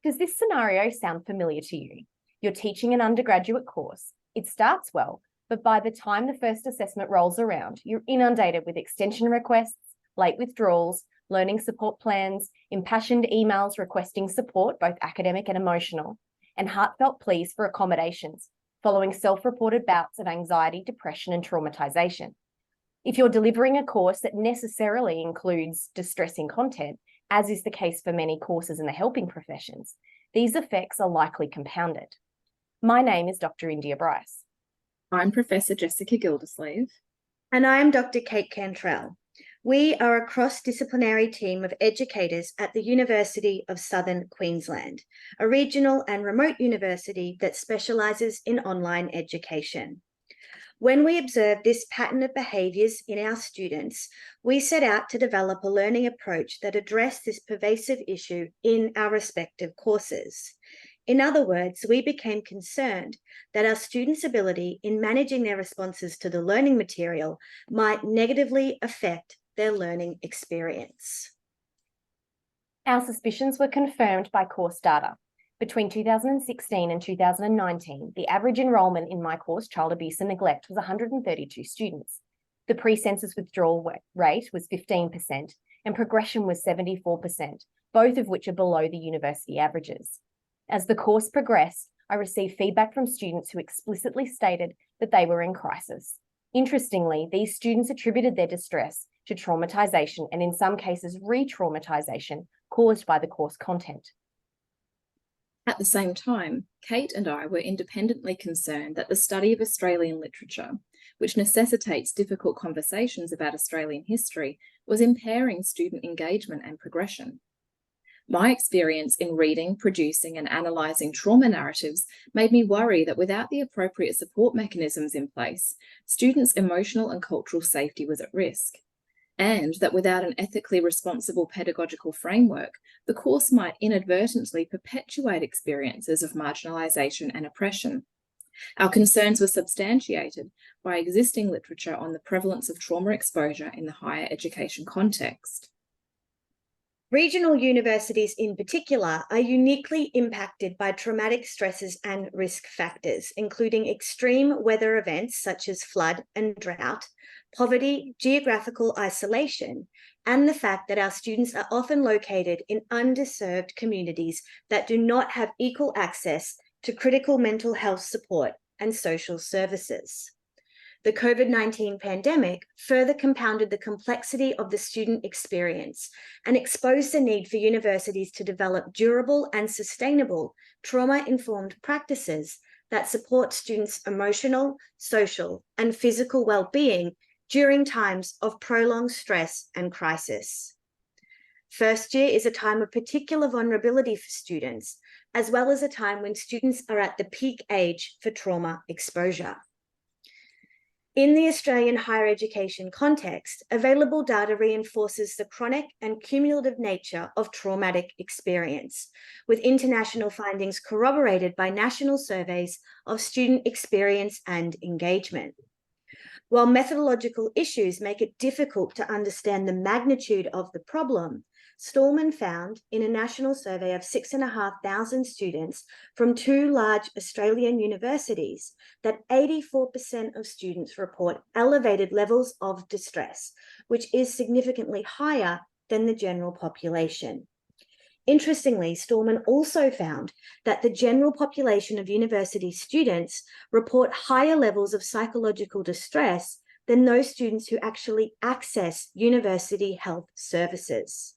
Does this scenario sound familiar to you? You're teaching an undergraduate course. It starts well, but by the time the first assessment rolls around, you're inundated with extension requests, late withdrawals, learning support plans, impassioned emails requesting support, both academic and emotional, and heartfelt pleas for accommodations, following self-reported bouts of anxiety, depression, and traumatization. If you're delivering a course that necessarily includes distressing content, as is the case for many courses in the helping professions, these effects are likely compounded. My name is Dr. India Bryce. I'm Professor Jessica Gildersleeve. And I am Dr. Kate Cantrell. We are a cross-disciplinary team of educators at the University of Southern Queensland, a regional and remote university that specialises in online education. When we observed this pattern of behaviours in our students, we set out to develop a learning approach that addressed this pervasive issue in our respective courses. In other words, we became concerned that our students' ability in managing their responses to the learning material might negatively affect their learning experience. Our suspicions were confirmed by course data. Between 2016 and 2019, the average enrolment in my course, Child Abuse and Neglect, was 132 students. The pre-census withdrawal rate was 15% and progression was 74%, both of which are below the university averages. As the course progressed, I received feedback from students who explicitly stated that they were in crisis. Interestingly, these students attributed their distress to traumatization and in some cases re-traumatization caused by the course content. At the same time, Kate and I were independently concerned that the study of Australian literature, which necessitates difficult conversations about Australian history, was impairing student engagement and progression. My experience in reading, producing, and analysing trauma narratives made me worry that without the appropriate support mechanisms in place, students' emotional and cultural safety was at risk, and that without an ethically responsible pedagogical framework, the course might inadvertently perpetuate experiences of marginalisation and oppression. Our concerns were substantiated by existing literature on the prevalence of trauma exposure in the higher education context. Regional universities in particular are uniquely impacted by traumatic stresses and risk factors, including extreme weather events such as flood and drought, poverty, geographical isolation, and the fact that our students are often located in underserved communities that do not have equal access to critical mental health support and social services. The COVID-19 pandemic further compounded the complexity of the student experience and exposed the need for universities to develop durable and sustainable trauma-informed practices that support students' emotional, social, and physical well-being during times of prolonged stress and crisis. First year is a time of particular vulnerability for students, as well as a time when students are at the peak age for trauma exposure. In the Australian higher education context, available data reinforces the chronic and cumulative nature of traumatic experience, with international findings corroborated by national surveys of student experience and engagement. While methodological issues make it difficult to understand the magnitude of the problem, Stallman found in a national survey of 6,500 students from 2 large Australian universities that 84% of students report elevated levels of distress, which is significantly higher than the general population. Interestingly, Stallman also found that the general population of university students report higher levels of psychological distress than those students who actually access university health services.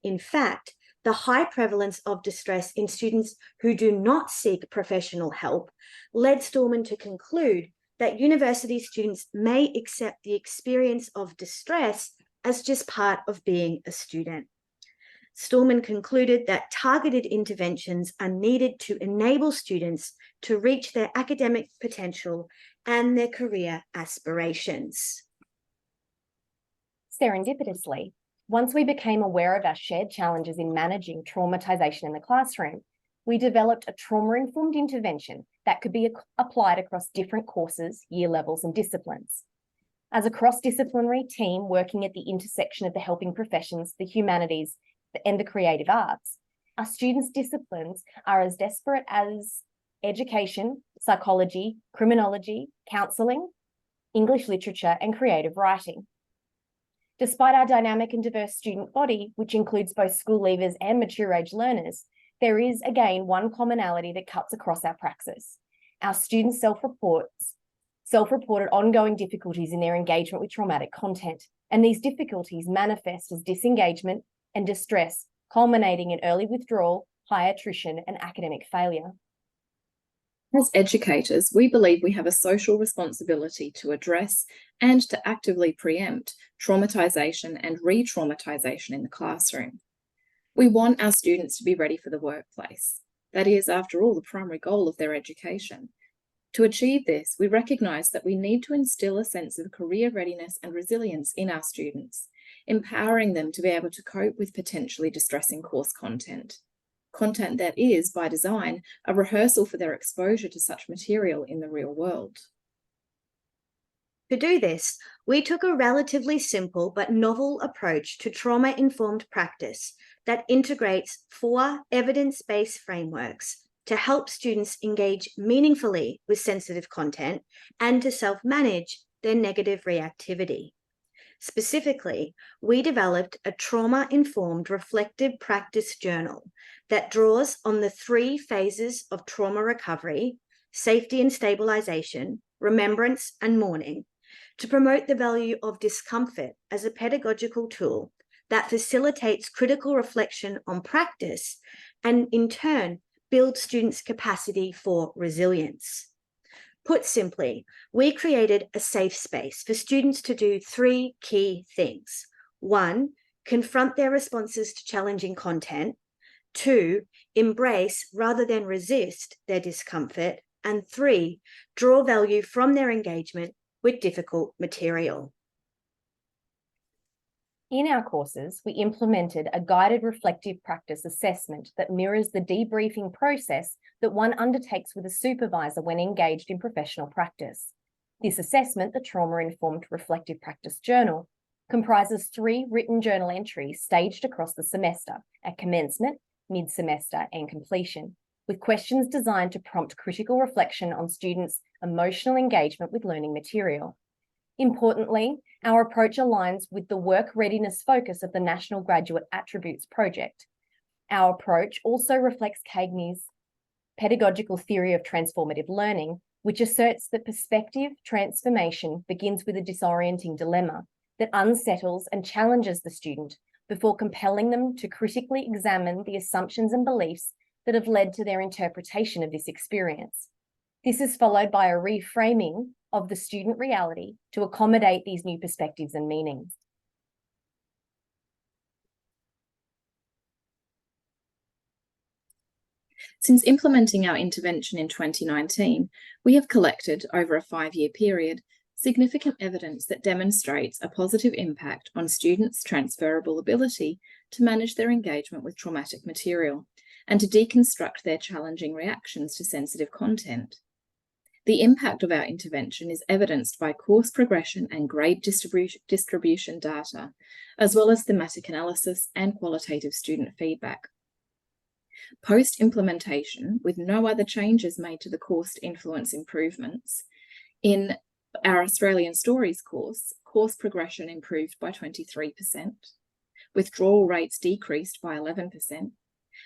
In fact, the high prevalence of distress in students who do not seek professional help led Stallman to conclude that university students may accept the experience of distress as just part of being a student. Stallman concluded that targeted interventions are needed to enable students to reach their academic potential and their career aspirations. Serendipitously, once we became aware of our shared challenges in managing traumatization in the classroom, we developed a trauma-informed intervention that could be applied across different courses, year levels, and disciplines. As a cross-disciplinary team working at the intersection of the helping professions, the humanities, and the creative arts, Our students' disciplines are as disparate as education, psychology, criminology, counselling, English literature, and creative writing. Despite our dynamic and diverse student body, which includes both school leavers and mature age learners, there is, again, one commonality that cuts across our praxis. Our students self-reported ongoing difficulties in their engagement with traumatic content, and these difficulties manifest as disengagement and distress, culminating in early withdrawal, high attrition, and academic failure. As educators, we believe we have a social responsibility to address and to actively preempt traumatisation and re-traumatisation in the classroom. We want our students to be ready for the workplace. That is, after all, the primary goal of their education. To achieve this, we recognise that we need to instill a sense of career readiness and resilience in our students, empowering them to be able to cope with potentially distressing course content that is, by design, a rehearsal for their exposure to such material in the real world. To do this, we took a relatively simple but novel approach to trauma-informed practice that integrates 4 evidence-based frameworks to help students engage meaningfully with sensitive content and to self-manage their negative reactivity. Specifically, we developed a trauma-informed reflective practice journal that draws on the 3 phases of trauma recovery, safety and stabilization, remembrance, and mourning, to promote the value of discomfort as a pedagogical tool that facilitates critical reflection on practice and, in turn, builds students' capacity for resilience. Put simply, we created a safe space for students to do 3 key things. 1, confront their responses to challenging content. 2, embrace rather than resist their discomfort. And 3, draw value from their engagement with difficult material. In our courses, we implemented a guided reflective practice assessment that mirrors the debriefing process that one undertakes with a supervisor when engaged in professional practice. This assessment, the Trauma-Informed Reflective Practice Journal, comprises 3 written journal entries staged across the semester at commencement, mid-semester, and completion, with questions designed to prompt critical reflection on students' emotional engagement with learning material. Importantly, our approach aligns with the work readiness focus of the National Graduate Attributes Project. Our approach also reflects Cagney's pedagogical theory of transformative learning, which asserts that perspective transformation begins with a disorienting dilemma that unsettles and challenges the student before compelling them to critically examine the assumptions and beliefs that have led to their interpretation of this experience. This is followed by a reframing of the student reality to accommodate these new perspectives and meanings. Since implementing our intervention in 2019, we have collected, over a 5-year period, significant evidence that demonstrates a positive impact on students' transferable ability to manage their engagement with traumatic material and to deconstruct their challenging reactions to sensitive content. The impact of our intervention is evidenced by course progression and grade distribution data, as well as thematic analysis and qualitative student feedback. Post-implementation, with no other changes made to the course to influence improvements, in our Australian Stories course progression improved by 23%, withdrawal rates decreased by 11%,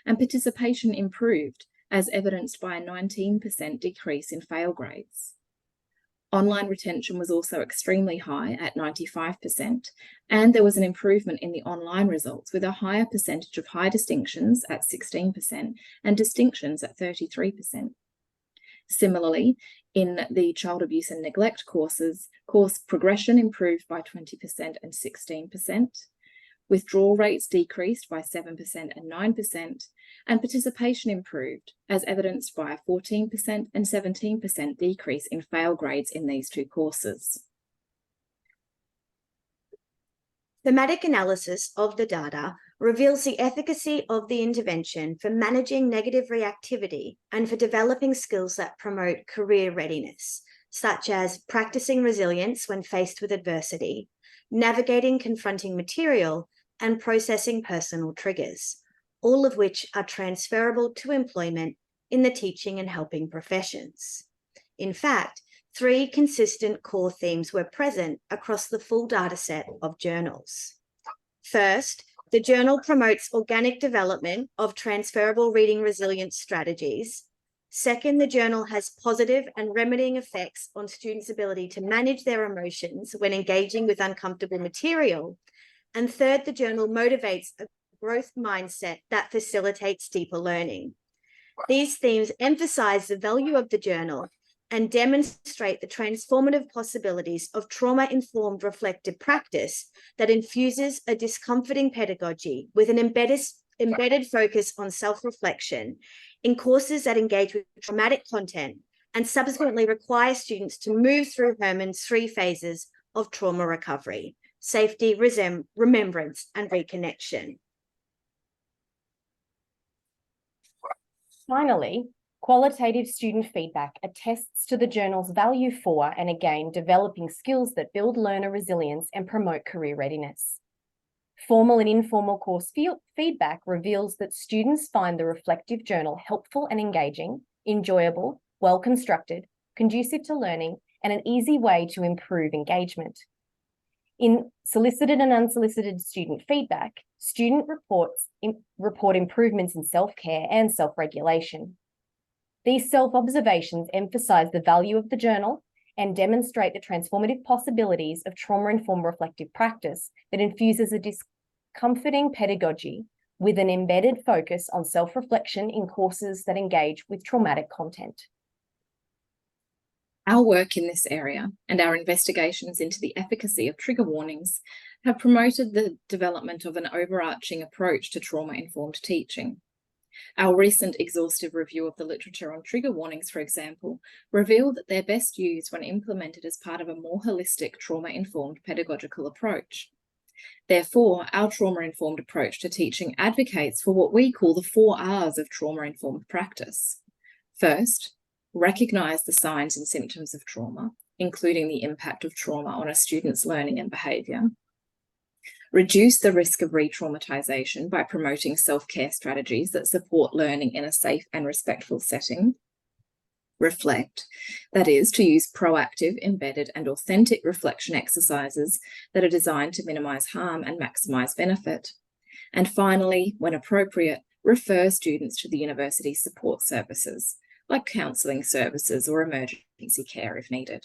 and participation improved, as evidenced by a 19% decrease in fail grades. Online retention was also extremely high at 95%, and there was an improvement in the online results with a higher percentage of high distinctions at 16% and distinctions at 33%. Similarly, in the child abuse and neglect courses, course progression improved by 20% and 16%. Withdrawal rates decreased by 7% and 9%, and participation improved, as evidenced by a 14% and 17% decrease in fail grades in these 2 courses. Thematic analysis of the data reveals the efficacy of the intervention for managing negative reactivity and for developing skills that promote career readiness, such as practicing resilience when faced with adversity, navigating confronting material, and processing personal triggers. all of which are transferable to employment in the teaching and helping professions. In fact, 3 consistent core themes were present across the full dataset of journals. First, the journal promotes organic development of transferable reading resilience strategies. Second, the journal has positive and remedying effects on students' ability to manage their emotions when engaging with uncomfortable material. And third, the journal motivates a growth mindset that facilitates deeper learning. These themes emphasize the value of the journal and demonstrate the transformative possibilities of trauma-informed reflective practice that infuses a discomforting pedagogy with an embedded focus on self-reflection in courses that engage with traumatic content and subsequently require students to move through Herman's 3 phases of trauma recovery: safety, remembrance, and reconnection. Finally, qualitative student feedback attests to the journal's value for, and again, developing skills that build learner resilience and promote career readiness. Formal and informal course feedback reveals that students find the reflective journal helpful and engaging, enjoyable, well-constructed, conducive to learning, and an easy way to improve engagement. In solicited and unsolicited student feedback, student report improvements in self-care and self-regulation. These self-observations emphasize the value of the journal and demonstrate the transformative possibilities of trauma-informed reflective practice that infuses a discomforting pedagogy with an embedded focus on self-reflection in courses that engage with traumatic content. Our work in this area and our investigations into the efficacy of trigger warnings have promoted the development of an overarching approach to trauma-informed teaching. Our recent exhaustive review of the literature on trigger warnings, for example, revealed that they're best used when implemented as part of a more holistic trauma-informed pedagogical approach. Therefore, our trauma-informed approach to teaching advocates for what we call the 4 R's of trauma-informed practice. First, recognise the signs and symptoms of trauma, including the impact of trauma on a student's learning and behaviour. Reduce the risk of re-traumatisation by promoting self-care strategies that support learning in a safe and respectful setting. Reflect, that is, to use proactive, embedded and authentic reflection exercises that are designed to minimise harm and maximise benefit. And finally, when appropriate, refer students to the university's support services, like counselling services or emergency care if needed.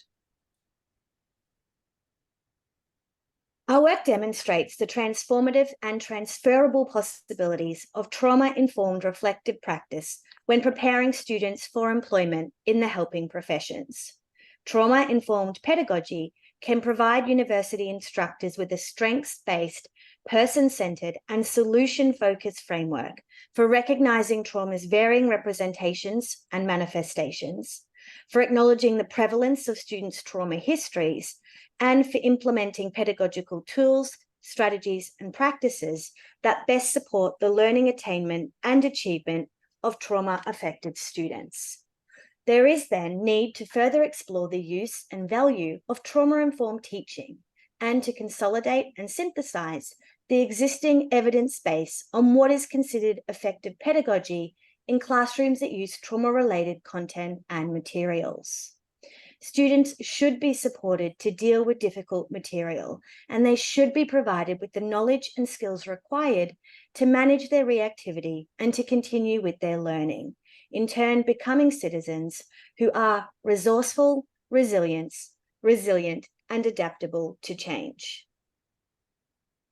Our work demonstrates the transformative and transferable possibilities of trauma-informed reflective practice when preparing students for employment in the helping professions. Trauma-informed pedagogy can provide university instructors with a strengths-based, person-centered, and solution-focused framework for recognizing trauma's varying representations and manifestations, for acknowledging the prevalence of students' trauma histories, and for implementing pedagogical tools, strategies, and practices that best support the learning attainment and achievement of trauma-affected students. There is then need to further explore the use and value of trauma-informed teaching and to consolidate and synthesize the existing evidence base on what is considered effective pedagogy in classrooms that use trauma-related content and materials. Students should be supported to deal with difficult material, and they should be provided with the knowledge and skills required to manage their reactivity and to continue with their learning, in turn becoming citizens who are resourceful, resilient, and adaptable to change.